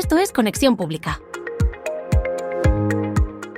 Esto es Conexión Pública.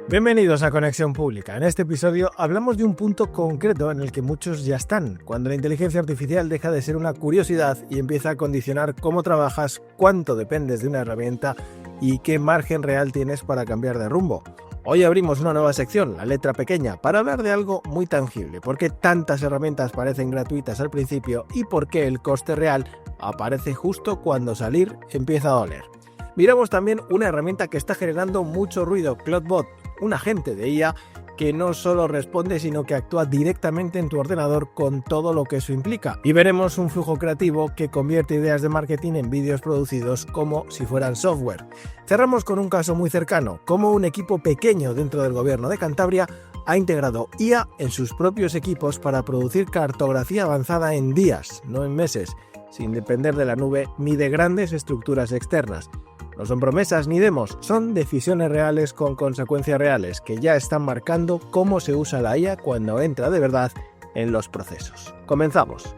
Bienvenidos a Conexión Pública. En este episodio hablamos de un punto concreto en el que muchos ya están, cuando la inteligencia artificial deja de ser una curiosidad y empieza a condicionar cómo trabajas, cuánto dependes de una herramienta y qué margen real tienes para cambiar de rumbo. Hoy abrimos una nueva sección, la letra pequeña, para hablar de algo muy tangible, por qué tantas herramientas parecen gratuitas al principio y por qué el coste real aparece justo cuando salir empieza a doler. Miramos también una herramienta que está generando mucho ruido, Cloudbot, un agente de IA que no solo responde sino que actúa directamente en tu ordenador con todo lo que eso implica. Y veremos un flujo creativo que convierte ideas de marketing en vídeos producidos como si fueran software. Cerramos con un caso muy cercano, como un equipo pequeño dentro del gobierno de Cantabria ha integrado IA en sus propios equipos para producir cartografía avanzada en días, no en meses, sin depender de la nube ni de grandes estructuras externas. No son promesas ni demos, son decisiones reales con consecuencias reales que ya están marcando cómo se usa la IA cuando entra de verdad en los procesos. Comenzamos.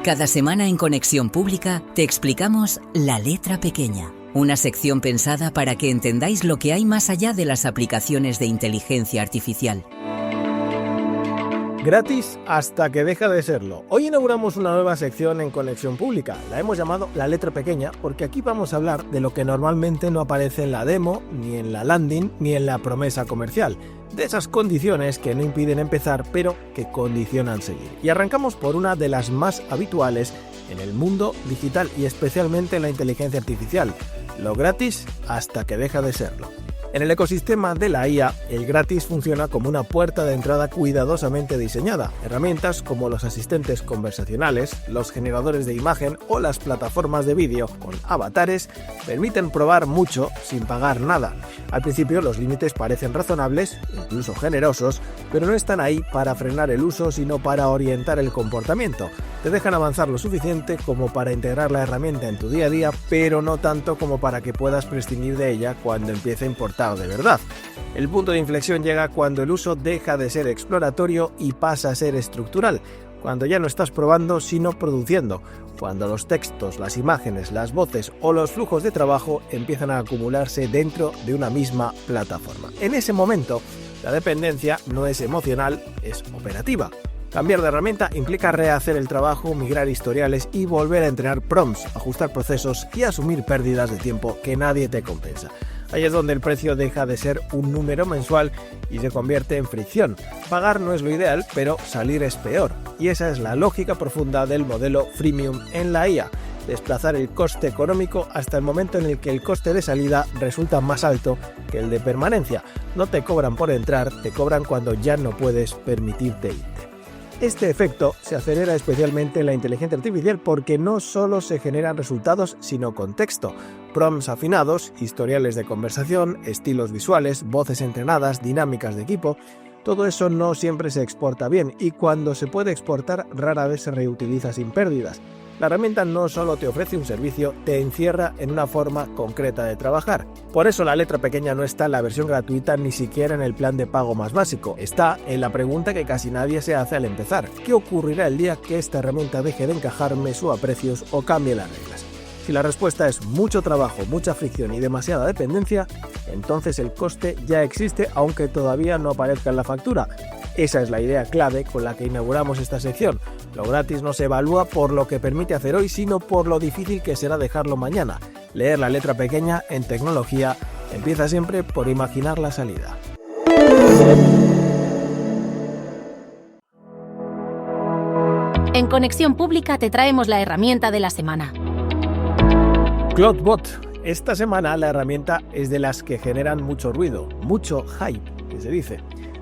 Cada semana en Conexión Pública te explicamos La Letra Pequeña, una sección pensada para que entendáis lo que hay más allá de las aplicaciones de inteligencia artificial. Gratis hasta que deja de serlo. Hoy inauguramos una nueva sección en Conexión Pública. La hemos llamado La Letra Pequeña porque aquí vamos a hablar de lo que normalmente no aparece en la demo, ni en la landing, ni en la promesa comercial. De esas condiciones que no impiden empezar, pero que condicionan seguir. Y arrancamos por una de las más habituales en el mundo digital y especialmente en la inteligencia artificial. Lo gratis hasta que deja de serlo. En el ecosistema de la IA, el gratis funciona como una puerta de entrada cuidadosamente diseñada. Herramientas como los asistentes conversacionales, los generadores de imagen o las plataformas de vídeo con avatares permiten probar mucho sin pagar nada. Al principio los límites parecen razonables, incluso generosos, pero no están ahí para frenar el uso, sino para orientar el comportamiento. Te dejan avanzar lo suficiente como para integrar la herramienta en tu día a día, pero no tanto como para que puedas prescindir de ella cuando empiece a importar de verdad. El punto de inflexión llega cuando el uso deja de ser exploratorio y pasa a ser estructural, cuando ya no estás probando sino produciendo, cuando los textos, las imágenes, las voces o los flujos de trabajo empiezan a acumularse dentro de una misma plataforma. En ese momento, la dependencia no es emocional, es operativa. Cambiar de herramienta implica rehacer el trabajo, migrar historiales y volver a entrenar prompts, ajustar procesos y asumir pérdidas de tiempo que nadie te compensa. Ahí es donde el precio deja de ser un número mensual y se convierte en fricción. Pagar no es lo ideal, pero salir es peor. Y esa es la lógica profunda del modelo freemium en la IA. Desplazar el coste económico hasta el momento en el que el coste de salida resulta más alto que el de permanencia. No te cobran por entrar, te cobran cuando ya no puedes permitirte irte. Este efecto se acelera especialmente en la inteligencia artificial porque no solo se generan resultados, sino contexto. Prompts afinados, historiales de conversación, estilos visuales, voces entrenadas, dinámicas de equipo. Todo eso no siempre se exporta bien y cuando se puede exportar rara vez se reutiliza sin pérdidas. La herramienta no solo te ofrece un servicio, te encierra en una forma concreta de trabajar. Por eso la letra pequeña no está en la versión gratuita ni siquiera en el plan de pago más básico. Está en la pregunta que casi nadie se hace al empezar. ¿Qué ocurrirá el día que esta herramienta deje de encajar, me suba precios o cambie las reglas? Si la respuesta es mucho trabajo, mucha fricción y demasiada dependencia, entonces el coste ya existe aunque todavía no aparezca en la factura. Esa es la idea clave con la que inauguramos esta sección. Lo gratis no se evalúa por lo que permite hacer hoy, sino por lo difícil que será dejarlo mañana. Leer la letra pequeña en tecnología empieza siempre por imaginar la salida. En Conexión Pública te traemos la herramienta de la semana. Cloudbot. Esta semana la herramienta es de las que generan mucho ruido, mucho hype, que se dice.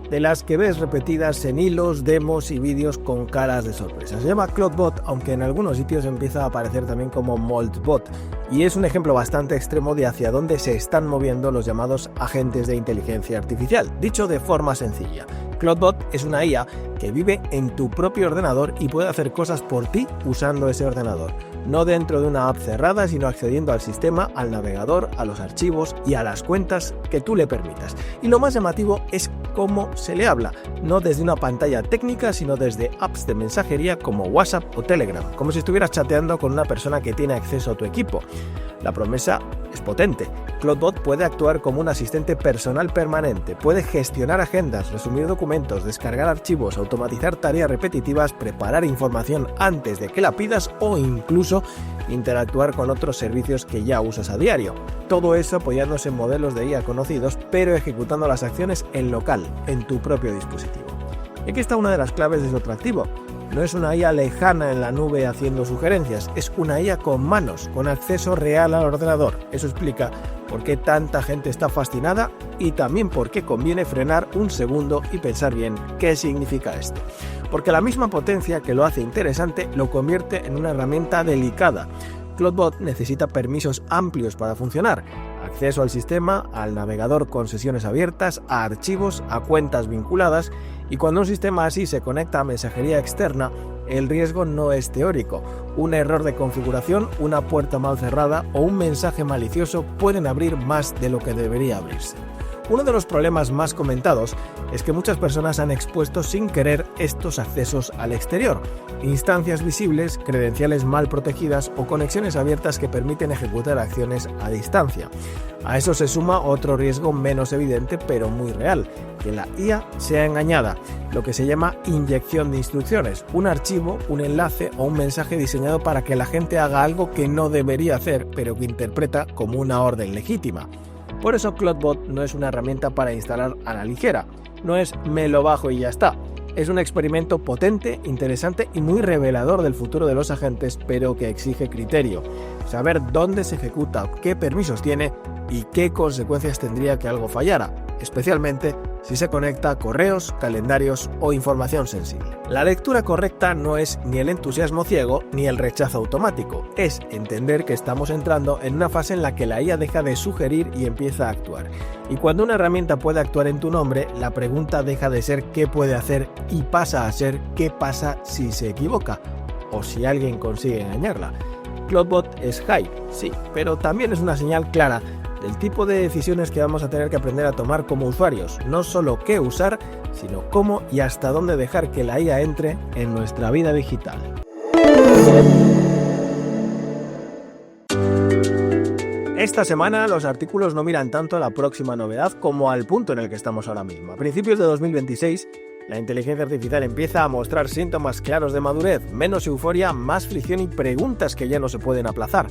De las que ves repetidas en hilos, demos y vídeos con caras de sorpresa. Se llama Cloudbot, aunque en algunos sitios empieza a aparecer también como Moltbot, y es un ejemplo bastante extremo de hacia dónde se están moviendo los llamados agentes de inteligencia artificial. Dicho de forma sencilla, Cloudbot es una IA que vive en tu propio ordenador y puede hacer cosas por ti usando ese ordenador. No dentro de una app cerrada, sino accediendo al sistema, al navegador, a los archivos y a las cuentas que tú le permitas. Y lo más llamativo es cómo se le habla, no desde una pantalla técnica, sino desde apps de mensajería como WhatsApp o Telegram, como si estuvieras chateando con una persona que tiene acceso a tu equipo. La promesa es potente. CloudBot puede actuar como un asistente personal permanente, puede gestionar agendas, resumir documentos, descargar archivos, automatizar tareas repetitivas, preparar información antes de que la pidas o incluso interactuar con otros servicios que ya usas a diario. Todo eso apoyándose en modelos de IA conocidos, pero ejecutando las acciones en local, en tu propio dispositivo. Y aquí está una de las claves de su atractivo. No es una IA lejana en la nube haciendo sugerencias, es una IA con manos, con acceso real al ordenador. Eso explica por qué tanta gente está fascinada y también por qué conviene frenar un segundo y pensar bien qué significa esto. Porque la misma potencia que lo hace interesante lo convierte en una herramienta delicada. CloudBot necesita permisos amplios para funcionar. Acceso al sistema, al navegador con sesiones abiertas, a archivos, a cuentas vinculadas, y cuando un sistema así se conecta a mensajería externa, el riesgo no es teórico. Un error de configuración, una puerta mal cerrada o un mensaje malicioso pueden abrir más de lo que debería abrirse. Uno de los problemas más comentados es que muchas personas han expuesto sin querer estos accesos al exterior. Instancias visibles, credenciales mal protegidas o conexiones abiertas que permiten ejecutar acciones a distancia. A eso se suma otro riesgo menos evidente pero muy real, que la IA sea engañada, lo que se llama inyección de instrucciones, un archivo, un enlace o un mensaje diseñado para que la gente haga algo que no debería hacer pero que interpreta como una orden legítima. Por eso CloudBot no es una herramienta para instalar a la ligera, no es me lo bajo y ya está. Es un experimento potente, interesante y muy revelador del futuro de los agentes, pero que exige criterio. Saber dónde se ejecuta, qué permisos tiene y qué consecuencias tendría que algo fallara, especialmente si se conecta a correos, calendarios o información sensible. La lectura correcta no es ni el entusiasmo ciego ni el rechazo automático, es entender que estamos entrando en una fase en la que la IA deja de sugerir y empieza a actuar. Y cuando una herramienta puede actuar en tu nombre, la pregunta deja de ser qué puede hacer y pasa a ser qué pasa si se equivoca o si alguien consigue engañarla. CloudBot es hype, sí, pero también es una señal clara del tipo de decisiones que vamos a tener que aprender a tomar como usuarios, no solo qué usar, sino cómo y hasta dónde dejar que la IA entre en nuestra vida digital. Esta semana los artículos no miran tanto a la próxima novedad como al punto en el que estamos ahora mismo. A principios de 2026, la inteligencia artificial empieza a mostrar síntomas claros de madurez, menos euforia, más fricción y preguntas que ya no se pueden aplazar.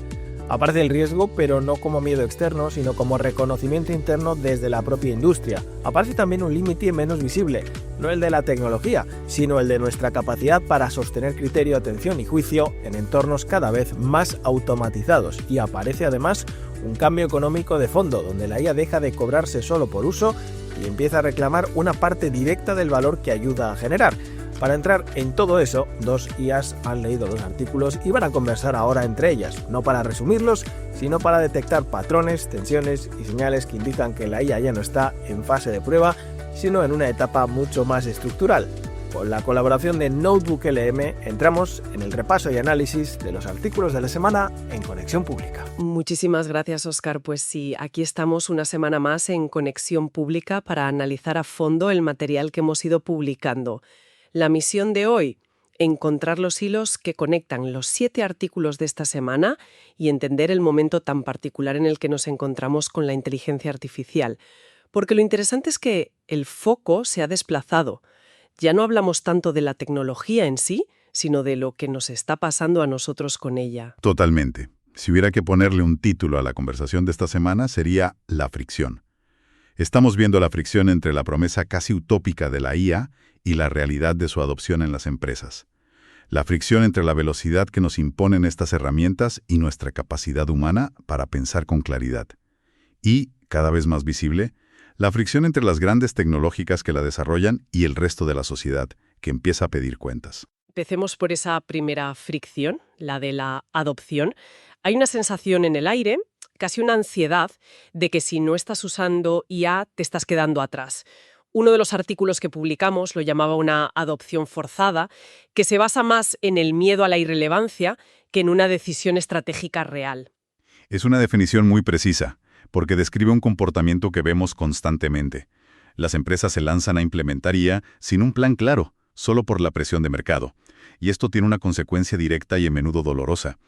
Aparece el riesgo, pero no como miedo externo, sino como reconocimiento interno desde la propia industria. Aparece también un límite menos visible, no el de la tecnología, sino el de nuestra capacidad para sostener criterio, atención y juicio en entornos cada vez más automatizados. Y aparece además un cambio económico de fondo, donde la IA deja de cobrarse solo por uso y empieza a reclamar una parte directa del valor que ayuda a generar. Para entrar en todo eso, dos IAs han leído los artículos y van a conversar ahora entre ellas, no para resumirlos, sino para detectar patrones, tensiones y señales que indican que la IA ya no está en fase de prueba, sino en una etapa mucho más estructural. Con la colaboración de NotebookLM entramos en el repaso y análisis de los artículos de la semana en Conexión Pública. Muchísimas gracias, Óscar. Pues sí, aquí estamos una semana más en Conexión Pública para analizar a fondo el material que hemos ido publicando. La misión de hoy, encontrar los hilos que conectan los 7 artículos de esta semana y entender el momento tan particular en el que nos encontramos con la inteligencia artificial. Porque lo interesante es que el foco se ha desplazado. Ya no hablamos tanto de la tecnología en sí, sino de lo que nos está pasando a nosotros con ella. Totalmente. Si hubiera que ponerle un título a la conversación de esta semana, sería La fricción. Estamos viendo la fricción entre la promesa casi utópica de la IA y la realidad de su adopción en las empresas. La fricción entre la velocidad que nos imponen estas herramientas y nuestra capacidad humana para pensar con claridad. Y, cada vez más visible, la fricción entre las grandes tecnológicas que la desarrollan y el resto de la sociedad, que empieza a pedir cuentas. Empecemos por esa primera fricción, la de la adopción. Hay una sensación en el aire, casi una ansiedad, de que si no estás usando IA te estás quedando atrás. Uno de los artículos que publicamos lo llamaba una adopción forzada, que se basa más en el miedo a la irrelevancia que en una decisión estratégica real. Es una definición muy precisa, porque describe un comportamiento que vemos constantemente. Las empresas se lanzan a implementar IA sin un plan claro, solo por la presión de mercado. Y esto tiene una consecuencia directa y a menudo dolorosa.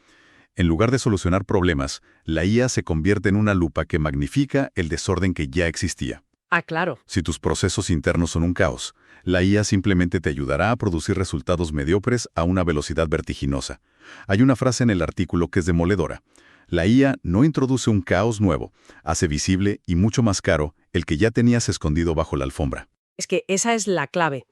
En lugar de solucionar problemas, la IA se convierte en una lupa que magnifica el desorden que ya existía. Ah, claro. Si tus procesos internos son un caos, la IA simplemente te ayudará a producir resultados mediocres a una velocidad vertiginosa. Hay una frase en el artículo que es demoledora. La IA no introduce un caos nuevo, hace visible y mucho más caro el que ya tenías escondido bajo la alfombra. Es que esa es la clave.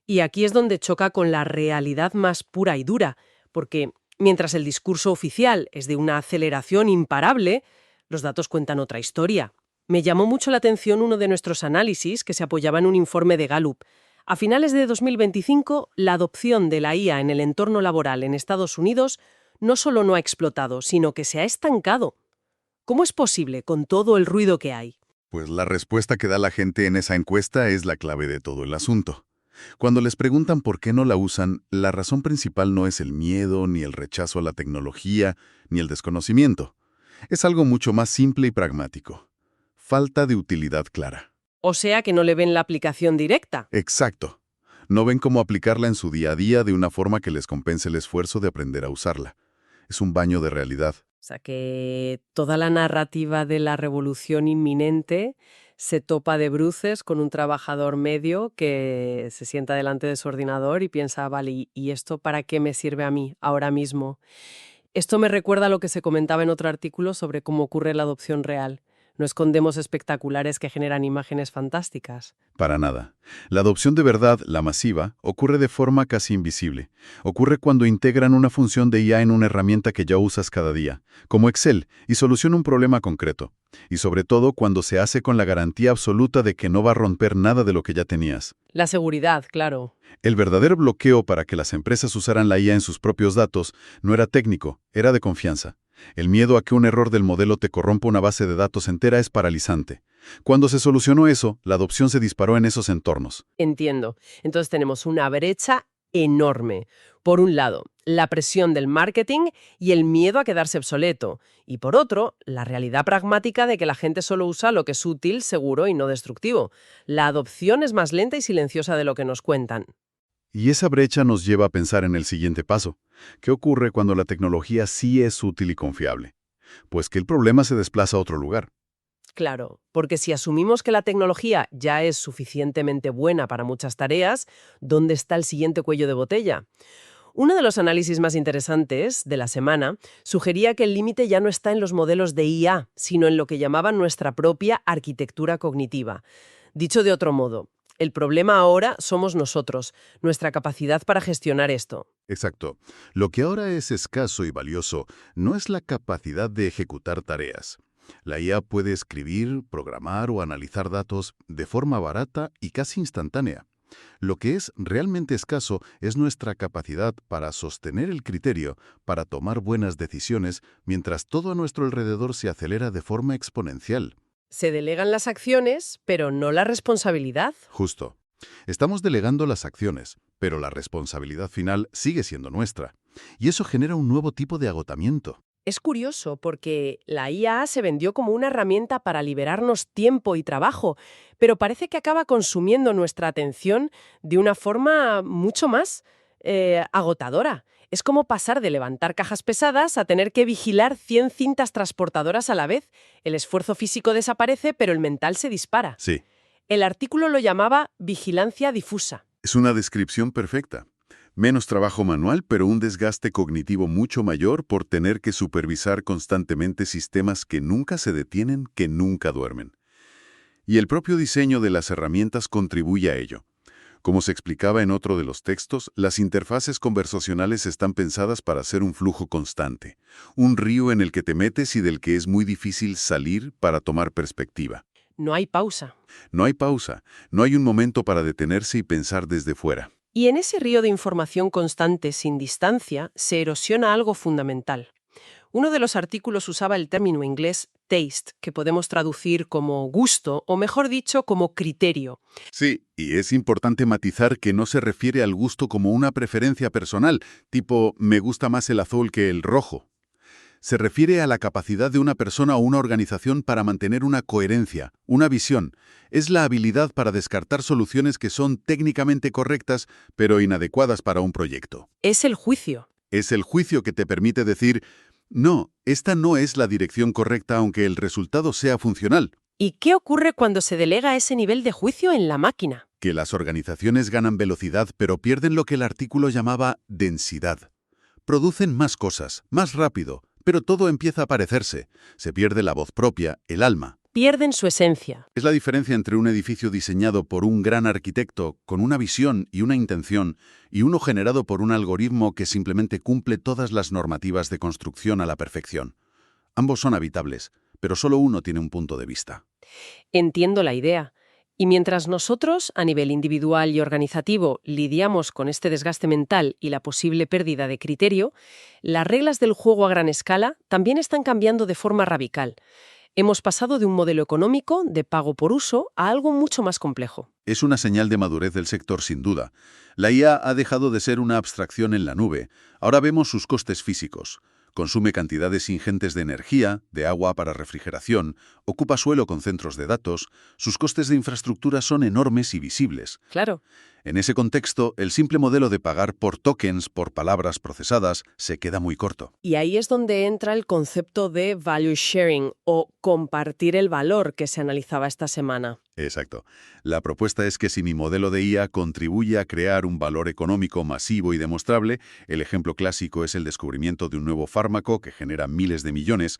Y aquí es donde choca con la realidad más pura y dura, porque mientras el discurso oficial es de una aceleración imparable, los datos cuentan otra historia. Me llamó mucho la atención uno de nuestros análisis que se apoyaba en un informe de Gallup. A finales de 2025, la adopción de la IA en el entorno laboral en Estados Unidos no solo no ha explotado, sino que se ha estancado. ¿Cómo es posible con todo el ruido que hay? Pues la respuesta que da la gente en esa encuesta es la clave de todo el asunto. Cuando les preguntan por qué no la usan, la razón principal no es el miedo, ni el rechazo a la tecnología, ni el desconocimiento. Es algo mucho más simple y pragmático. Falta de utilidad clara. O sea que no le ven la aplicación directa. Exacto. No ven cómo aplicarla en su día a día de una forma que les compense el esfuerzo de aprender a usarla. Es un baño de realidad. O sea que toda la narrativa de la revolución inminente se topa de bruces con un trabajador medio que se sienta delante de su ordenador y piensa, vale, ¿y esto para qué me sirve a mí ahora mismo? Esto me recuerda a lo que se comentaba en otro artículo sobre cómo ocurre la adopción real. No escondemos espectaculares que generan imágenes fantásticas. Para nada. La adopción de verdad, la masiva, ocurre de forma casi invisible. Ocurre cuando integran una función de IA en una herramienta que ya usas cada día, como Excel, y soluciona un problema concreto. Y sobre todo cuando se hace con la garantía absoluta de que no va a romper nada de lo que ya tenías. La seguridad, claro. El verdadero bloqueo para que las empresas usaran la IA en sus propios datos no era técnico, era de confianza. El miedo a que un error del modelo te corrompa una base de datos entera es paralizante. Cuando se solucionó eso, la adopción se disparó en esos entornos. Entiendo. Entonces tenemos una brecha enorme. Por un lado, la presión del marketing y el miedo a quedarse obsoleto. Y por otro, la realidad pragmática de que la gente solo usa lo que es útil, seguro y no destructivo. La adopción es más lenta y silenciosa de lo que nos cuentan. Y esa brecha nos lleva a pensar en el siguiente paso. ¿Qué ocurre cuando la tecnología sí es útil y confiable? Pues que el problema se desplaza a otro lugar. Claro, porque si asumimos que la tecnología ya es suficientemente buena para muchas tareas, ¿dónde está el siguiente cuello de botella? Uno de los análisis más interesantes de la semana sugería que el límite ya no está en los modelos de IA, sino en lo que llamaban nuestra propia arquitectura cognitiva. Dicho de otro modo, el problema ahora somos nosotros, nuestra capacidad para gestionar esto. Exacto. Lo que ahora es escaso y valioso no es la capacidad de ejecutar tareas. La IA puede escribir, programar o analizar datos de forma barata y casi instantánea. Lo que es realmente escaso es nuestra capacidad para sostener el criterio, para tomar buenas decisiones, mientras todo a nuestro alrededor se acelera de forma exponencial. Se delegan las acciones, pero no la responsabilidad. Justo. Estamos delegando las acciones, pero la responsabilidad final sigue siendo nuestra. Y eso genera un nuevo tipo de agotamiento. Es curioso porque la IA se vendió como una herramienta para liberarnos tiempo y trabajo, pero parece que acaba consumiendo nuestra atención de una forma mucho más agotadora. Es como pasar de levantar cajas pesadas a tener que vigilar 100 cintas transportadoras a la vez. El esfuerzo físico desaparece, pero el mental se dispara. Sí. El artículo lo llamaba vigilancia difusa. Es una descripción perfecta. Menos trabajo manual, pero un desgaste cognitivo mucho mayor por tener que supervisar constantemente sistemas que nunca se detienen, que nunca duermen. Y el propio diseño de las herramientas contribuye a ello. Como se explicaba en otro de los textos, las interfaces conversacionales están pensadas para ser un flujo constante, un río en el que te metes y del que es muy difícil salir para tomar perspectiva. No hay pausa. No hay pausa, no hay un momento para detenerse y pensar desde fuera. Y en ese río de información constante sin distancia se erosiona algo fundamental. Uno de los artículos usaba el término inglés taste, que podemos traducir como gusto, o mejor dicho, como criterio. Sí, y es importante matizar que no se refiere al gusto como una preferencia personal, tipo me gusta más el azul que el rojo. Se refiere a la capacidad de una persona o una organización para mantener una coherencia, una visión. Es la habilidad para descartar soluciones que son técnicamente correctas, pero inadecuadas para un proyecto. Es el juicio. Es el juicio que te permite decir, no, esta no es la dirección correcta aunque el resultado sea funcional. ¿Y qué ocurre cuando se delega ese nivel de juicio en la máquina? Que las organizaciones ganan velocidad pero pierden lo que el artículo llamaba densidad. Producen más cosas, más rápido, pero todo empieza a parecerse. Se pierde la voz propia, el alma. Pierden su esencia. Es la diferencia entre un edificio diseñado por un gran arquitecto con una visión y una intención y uno generado por un algoritmo que simplemente cumple todas las normativas de construcción a la perfección. Ambos son habitables, pero solo uno tiene un punto de vista. Entiendo la idea. Y mientras nosotros, a nivel individual y organizativo, lidiamos con este desgaste mental y la posible pérdida de criterio, las reglas del juego a gran escala también están cambiando de forma radical. Hemos pasado de un modelo económico de pago por uso a algo mucho más complejo. Es una señal de madurez del sector, sin duda. La IA ha dejado de ser una abstracción en la nube. Ahora vemos sus costes físicos. Consume cantidades ingentes de energía, de agua para refrigeración, ocupa suelo con centros de datos. Sus costes de infraestructura son enormes y visibles. Claro. En ese contexto, el simple modelo de pagar por tokens, por palabras procesadas, se queda muy corto. Y ahí es donde entra el concepto de value sharing o compartir el valor que se analizaba esta semana. Exacto. La propuesta es que si mi modelo de IA contribuye a crear un valor económico masivo y demostrable, el ejemplo clásico es el descubrimiento de un nuevo fármaco que genera miles de millones,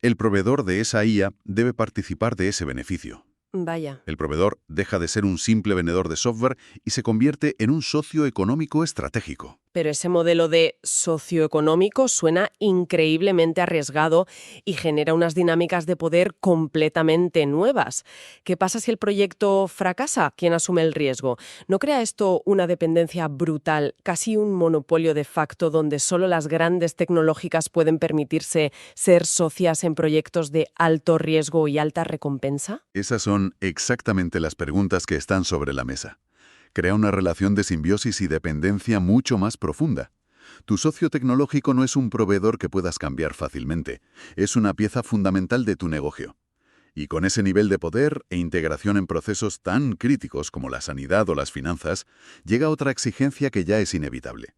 el proveedor de esa IA debe participar de ese beneficio. Vaya. El proveedor deja de ser un simple vendedor de software y se convierte en un socio económico estratégico. Pero ese modelo de socioeconómico suena increíblemente arriesgado y genera unas dinámicas de poder completamente nuevas. ¿Qué pasa si el proyecto fracasa? ¿Quién asume el riesgo? ¿No crea esto una dependencia brutal, casi un monopolio de facto donde solo las grandes tecnológicas pueden permitirse ser socias en proyectos de alto riesgo y alta recompensa? Esas son exactamente las preguntas que están sobre la mesa. Crea una relación de simbiosis y dependencia mucho más profunda. Tu socio tecnológico no es un proveedor que puedas cambiar fácilmente, es una pieza fundamental de tu negocio. Y con ese nivel de poder e integración en procesos tan críticos como la sanidad o las finanzas, llega otra exigencia que ya es inevitable: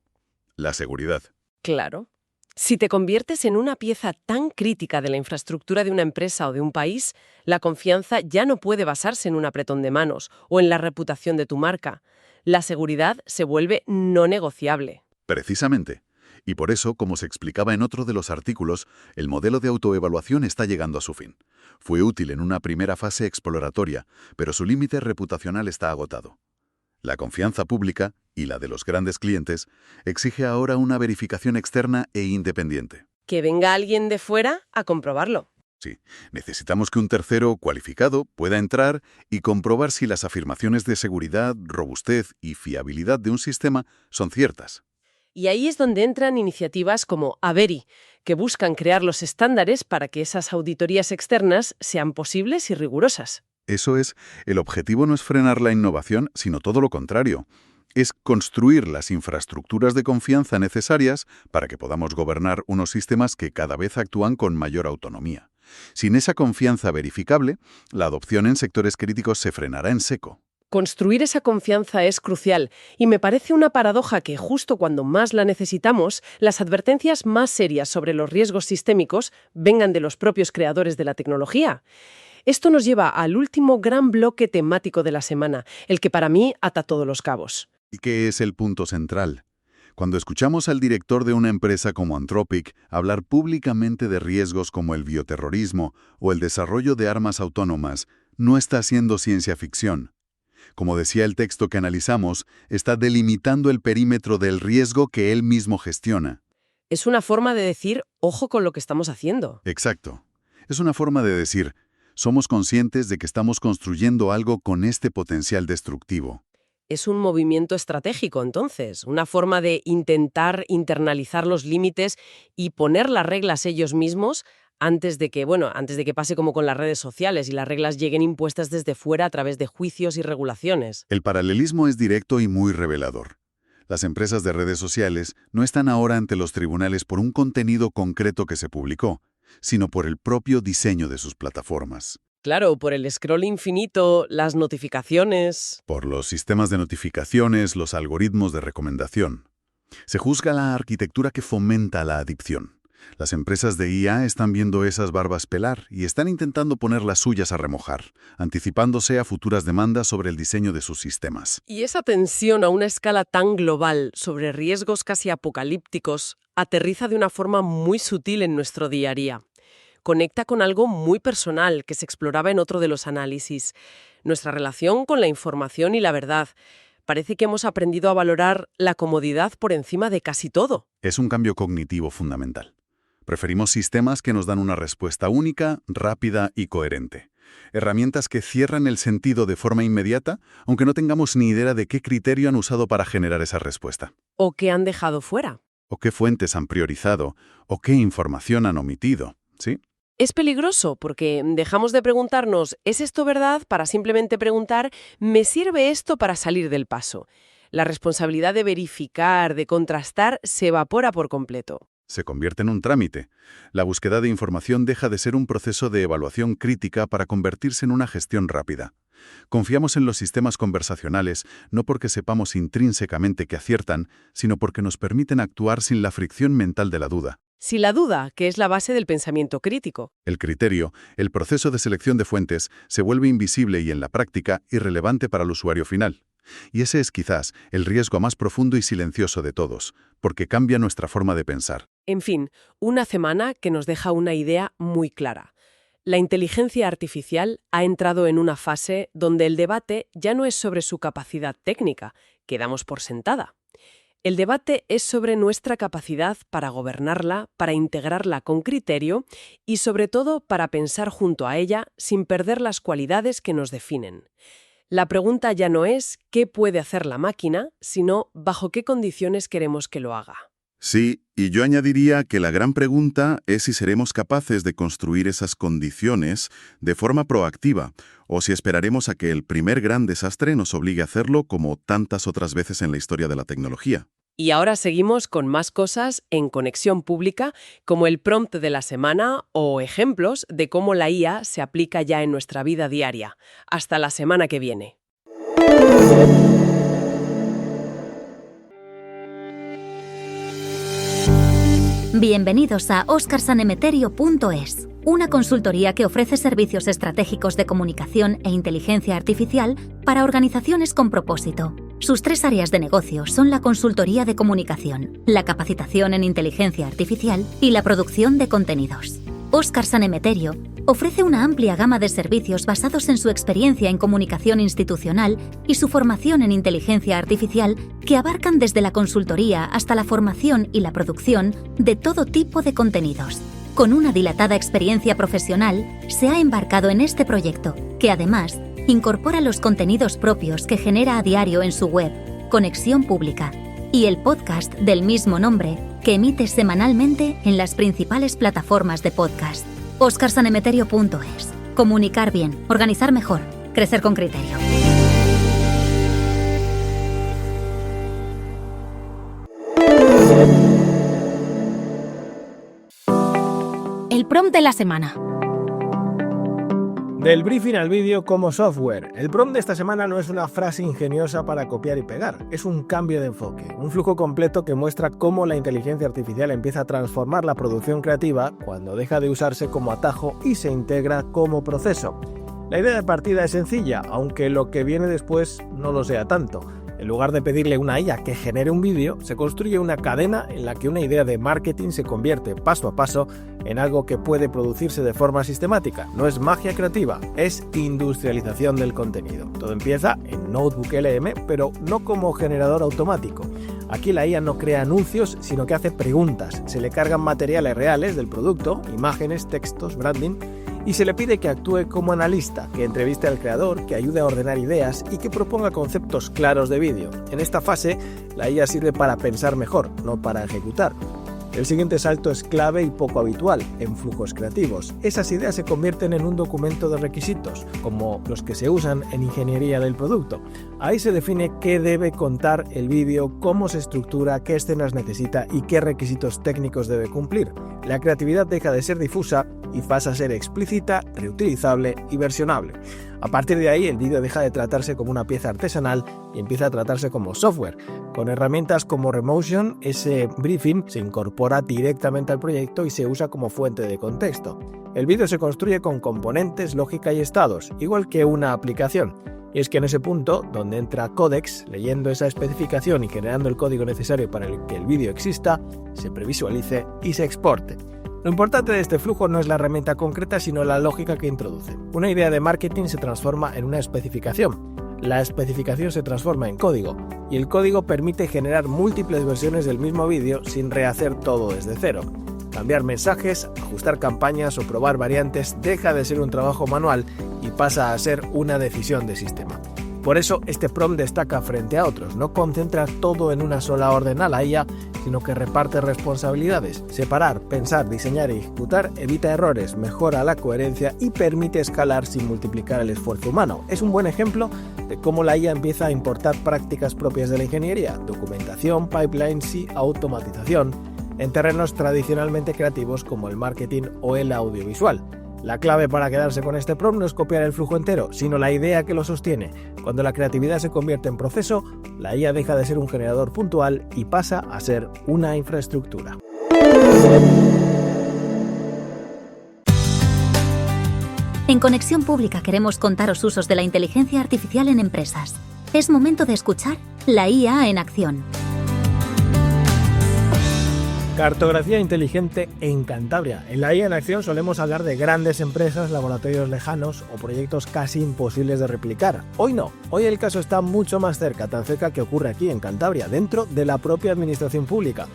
la seguridad. Claro. Si te conviertes en una pieza tan crítica de la infraestructura de una empresa o de un país, la confianza ya no puede basarse en un apretón de manos o en la reputación de tu marca. La seguridad se vuelve no negociable. Precisamente. Y por eso, como se explicaba en otro de los artículos, el modelo de autoevaluación está llegando a su fin. Fue útil en una primera fase exploratoria, pero su límite reputacional está agotado. La confianza pública, y la de los grandes clientes, exige ahora una verificación externa e independiente. Que venga alguien de fuera a comprobarlo. Sí, necesitamos que un tercero cualificado pueda entrar y comprobar si las afirmaciones de seguridad, robustez y fiabilidad de un sistema son ciertas. Y ahí es donde entran iniciativas como Averi, que buscan crear los estándares para que esas auditorías externas sean posibles y rigurosas. Eso es, el objetivo no es frenar la innovación, sino todo lo contrario. Es construir las infraestructuras de confianza necesarias para que podamos gobernar unos sistemas que cada vez actúan con mayor autonomía. Sin esa confianza verificable, la adopción en sectores críticos se frenará en seco. Construir esa confianza es crucial y me parece una paradoja que justo cuando más la necesitamos, las advertencias más serias sobre los riesgos sistémicos vengan de los propios creadores de la tecnología. Esto nos lleva al último gran bloque temático de la semana, el que para mí ata todos los cabos. ¿Y qué es el punto central? Cuando escuchamos al director de una empresa como Anthropic hablar públicamente de riesgos como el bioterrorismo o el desarrollo de armas autónomas, no está haciendo ciencia ficción. Como decía el texto que analizamos, está delimitando el perímetro del riesgo que él mismo gestiona. Es una forma de decir, ojo con lo que estamos haciendo. Exacto. Es una forma de decir, somos conscientes de que estamos construyendo algo con este potencial destructivo. Es un movimiento estratégico, entonces, una forma de intentar internalizar los límites y poner las reglas ellos mismos antes de que pase como con las redes sociales y las reglas lleguen impuestas desde fuera a través de juicios y regulaciones. El paralelismo es directo y muy revelador. Las empresas de redes sociales no están ahora ante los tribunales por un contenido concreto que se publicó, sino por el propio diseño de sus plataformas. Claro, por el scroll infinito, las notificaciones. Por los sistemas de notificaciones, los algoritmos de recomendación. Se juzga la arquitectura que fomenta la adicción. Las empresas de IA están viendo esas barbas pelar y están intentando poner las suyas a remojar, anticipándose a futuras demandas sobre el diseño de sus sistemas. Y esa tensión a una escala tan global sobre riesgos casi apocalípticos aterriza de una forma muy sutil en nuestro día a día. Conecta con algo muy personal que se exploraba en otro de los análisis, nuestra relación con la información y la verdad. Parece que hemos aprendido a valorar la comodidad por encima de casi todo. Es un cambio cognitivo fundamental. Preferimos sistemas que nos dan una respuesta única, rápida y coherente. Herramientas que cierran el sentido de forma inmediata, aunque no tengamos ni idea de qué criterio han usado para generar esa respuesta. O que han dejado fuera. O qué fuentes han priorizado, o qué información han omitido, ¿sí? Es peligroso porque dejamos de preguntarnos ¿es esto verdad? Para simplemente preguntar ¿me sirve esto para salir del paso? La responsabilidad de verificar, de contrastar, se evapora por completo. Se convierte en un trámite. La búsqueda de información deja de ser un proceso de evaluación crítica para convertirse en una gestión rápida. Confiamos en los sistemas conversacionales no porque sepamos intrínsecamente que aciertan, sino porque nos permiten actuar sin la fricción mental de la duda. Si la duda, que es la base del pensamiento crítico. El criterio, el proceso de selección de fuentes, se vuelve invisible y en la práctica irrelevante para el usuario final. Y ese es quizás el riesgo más profundo y silencioso de todos, porque cambia nuestra forma de pensar. En fin, una semana que nos deja una idea muy clara. La inteligencia artificial ha entrado en una fase donde el debate ya no es sobre su capacidad técnica, que damos por sentada. El debate es sobre nuestra capacidad para gobernarla, para integrarla con criterio y, sobre todo, para pensar junto a ella sin perder las cualidades que nos definen. La pregunta ya no es ¿qué puede hacer la máquina?, sino ¿bajo qué condiciones queremos que lo haga? Sí, y yo añadiría que la gran pregunta es si seremos capaces de construir esas condiciones de forma proactiva, o si esperaremos a que el primer gran desastre nos obligue a hacerlo como tantas otras veces en la historia de la tecnología. Y ahora seguimos con más cosas en Conexión Pública, como el prompt de la semana o ejemplos de cómo la IA se aplica ya en nuestra vida diaria. Hasta la semana que viene. Bienvenidos a oscarsanemeterio.es, una consultoría que ofrece servicios estratégicos de comunicación e inteligencia artificial para organizaciones con propósito. Sus 3 áreas de negocio son la consultoría de comunicación, la capacitación en inteligencia artificial y la producción de contenidos. Óscar Sanemeterio ofrece una amplia gama de servicios basados en su experiencia en comunicación institucional y su formación en inteligencia artificial que abarcan desde la consultoría hasta la formación y la producción de todo tipo de contenidos. Con una dilatada experiencia profesional, se ha embarcado en este proyecto, que además incorpora los contenidos propios que genera a diario en su web, Conexión Pública, y el podcast del mismo nombre que emite semanalmente en las principales plataformas de podcast. oscarsanemeterio.es. Comunicar bien, organizar mejor, crecer con criterio. El prompt de la semana. Del briefing al vídeo como software. El prompt de esta semana no es una frase ingeniosa para copiar y pegar, es un cambio de enfoque, un flujo completo que muestra cómo la inteligencia artificial empieza a transformar la producción creativa cuando deja de usarse como atajo y se integra como proceso. La idea de partida es sencilla, aunque lo que viene después no lo sea tanto. En lugar de pedirle a una IA que genere un vídeo, se construye una cadena en la que una idea de marketing se convierte paso a paso en algo que puede producirse de forma sistemática. No es magia creativa, es industrialización del contenido. Todo empieza en Notebook LM, pero no como generador automático. Aquí la IA no crea anuncios, sino que hace preguntas. Se le cargan materiales reales del producto, imágenes, textos, branding, y se le pide que actúe como analista, que entreviste al creador, que ayude a ordenar ideas y que proponga conceptos claros de vídeo. En esta fase, la IA sirve para pensar mejor, no para ejecutar. El siguiente salto es clave y poco habitual en flujos creativos. Esas ideas se convierten en un documento de requisitos, como los que se usan en ingeniería del producto. Ahí se define qué debe contar el vídeo, cómo se estructura, qué escenas necesita y qué requisitos técnicos debe cumplir. La creatividad deja de ser difusa y pasa a ser explícita, reutilizable y versionable. A partir de ahí, el vídeo deja de tratarse como una pieza artesanal y empieza a tratarse como software. Con herramientas como Remotion, ese briefing se incorpora directamente al proyecto y se usa como fuente de contexto. El vídeo se construye con componentes, lógica y estados, igual que una aplicación. Y es que en ese punto, donde entra Codex, leyendo esa especificación y generando el código necesario para que el vídeo exista, se previsualice y se exporte. Lo importante de este flujo no es la herramienta concreta, sino la lógica que introduce. Una idea de marketing se transforma en una especificación. La especificación se transforma en código, y el código permite generar múltiples versiones del mismo vídeo sin rehacer todo desde cero. Cambiar mensajes, ajustar campañas o probar variantes deja de ser un trabajo manual y pasa a ser una decisión de sistema. Por eso este prompt destaca frente a otros, no concentra todo en una sola orden a la IA, sino que reparte responsabilidades. Separar, pensar, diseñar y ejecutar evita errores, mejora la coherencia y permite escalar sin multiplicar el esfuerzo humano. Es un buen ejemplo de cómo la IA empieza a importar prácticas propias de la ingeniería, documentación, pipelines y automatización, en terrenos tradicionalmente creativos como el marketing o el audiovisual. La clave para quedarse con este prompt no es copiar el flujo entero, sino la idea que lo sostiene. Cuando la creatividad se convierte en proceso, la IA deja de ser un generador puntual y pasa a ser una infraestructura. En Conexión Pública queremos contaros usos de la inteligencia artificial en empresas. Es momento de escuchar la IA en acción. Cartografía inteligente en Cantabria. En la IA en acción solemos hablar de grandes empresas, laboratorios lejanos o proyectos casi imposibles de replicar. Hoy no, hoy el caso está mucho más cerca, tan cerca que ocurre aquí en Cantabria, dentro de la propia administración pública.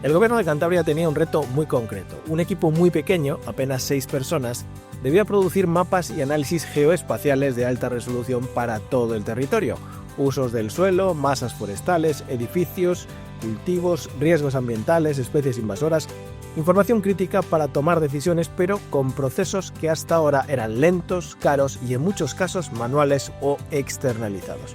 El gobierno de Cantabria tenía un reto muy concreto. Un equipo muy pequeño, apenas 6 personas, debía producir mapas y análisis geoespaciales de alta resolución para todo el territorio. Usos del suelo, masas forestales, edificios, cultivos, riesgos ambientales, especies invasoras, información crítica para tomar decisiones, pero con procesos que hasta ahora eran lentos, caros y en muchos casos manuales o externalizados.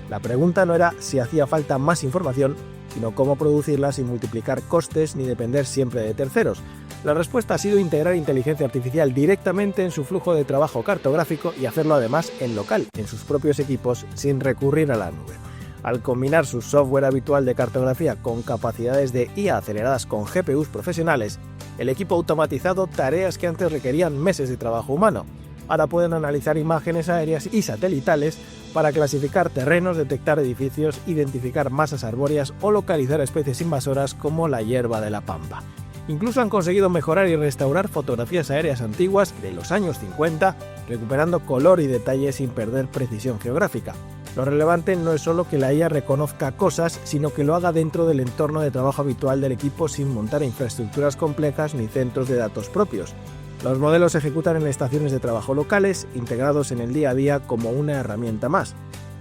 La pregunta no era si hacía falta más información, sino cómo producirla sin multiplicar costes ni depender siempre de terceros. La respuesta ha sido integrar inteligencia artificial directamente en su flujo de trabajo cartográfico y hacerlo además en local, en sus propios equipos, sin recurrir a la nube. Al combinar su software habitual de cartografía con capacidades de IA aceleradas con GPUs profesionales, el equipo ha automatizado tareas que antes requerían meses de trabajo humano. Ahora pueden analizar imágenes aéreas y satelitales para clasificar terrenos, detectar edificios, identificar masas arbóreas o localizar especies invasoras como la hierba de la pampa. Incluso han conseguido mejorar y restaurar fotografías aéreas antiguas de los años 50, recuperando color y detalle sin perder precisión geográfica. Lo relevante no es solo que la IA reconozca cosas, sino que lo haga dentro del entorno de trabajo habitual del equipo sin montar infraestructuras complejas ni centros de datos propios. Los modelos se ejecutan en estaciones de trabajo locales, integrados en el día a día como una herramienta más.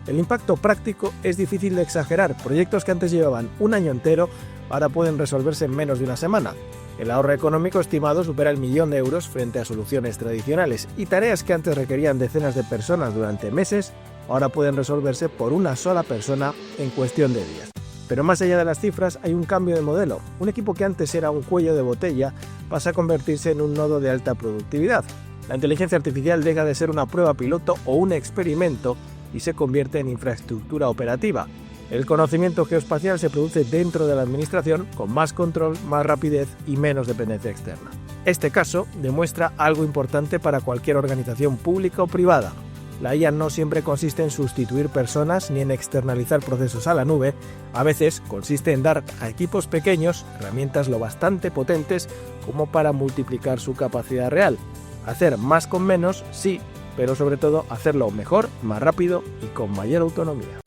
El impacto práctico es difícil de exagerar. Proyectos que antes llevaban un año entero, ahora pueden resolverse en menos de una semana. El ahorro económico estimado supera el 1.000.000 de euros frente a soluciones tradicionales, y tareas que antes requerían decenas de personas durante meses, ahora pueden resolverse por una sola persona en cuestión de días. Pero más allá de las cifras, hay un cambio de modelo. Un equipo que antes era un cuello de botella pasa a convertirse en un nodo de alta productividad. La inteligencia artificial deja de ser una prueba piloto o un experimento y se convierte en infraestructura operativa. El conocimiento geoespacial se produce dentro de la administración con más control, más rapidez y menos dependencia externa. Este caso demuestra algo importante para cualquier organización pública o privada. La IA no siempre consiste en sustituir personas ni en externalizar procesos a la nube. A veces consiste en dar a equipos pequeños herramientas lo bastante potentes como para multiplicar su capacidad real. Hacer más con menos, sí, pero sobre todo hacerlo mejor, más rápido y con mayor autonomía.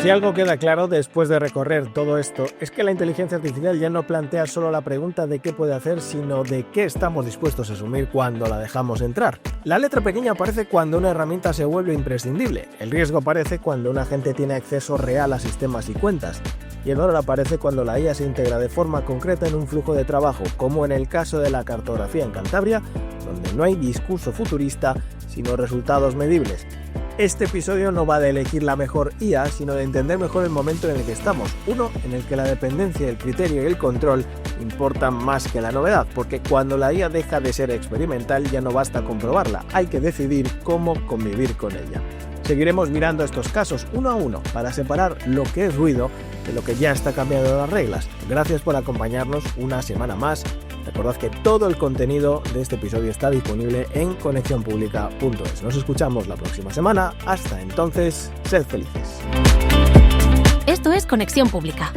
Si algo queda claro después de recorrer todo esto, es que la inteligencia artificial ya no plantea solo la pregunta de qué puede hacer, sino de qué estamos dispuestos a asumir cuando la dejamos entrar. La letra pequeña aparece cuando una herramienta se vuelve imprescindible. El riesgo aparece cuando un agente tiene acceso real a sistemas y cuentas. y el valor aparece cuando la IA se integra de forma concreta en un flujo de trabajo, como en el caso de la cartografía en Cantabria, donde no hay discurso futurista, sino resultados medibles. Este episodio no va de elegir la mejor IA, sino de entender mejor el momento en el que estamos, uno en el que la dependencia, el criterio y el control importan más que la novedad, porque cuando la IA deja de ser experimental ya no basta comprobarla, hay que decidir cómo convivir con ella. Seguiremos mirando estos casos uno a uno para separar lo que es ruido de lo que ya está cambiando las reglas. Gracias por acompañarnos una semana más. Recordad que todo el contenido de este episodio está disponible en conexionpublica.es. Nos escuchamos la próxima semana. Hasta entonces, sed felices. Esto es Conexión Pública.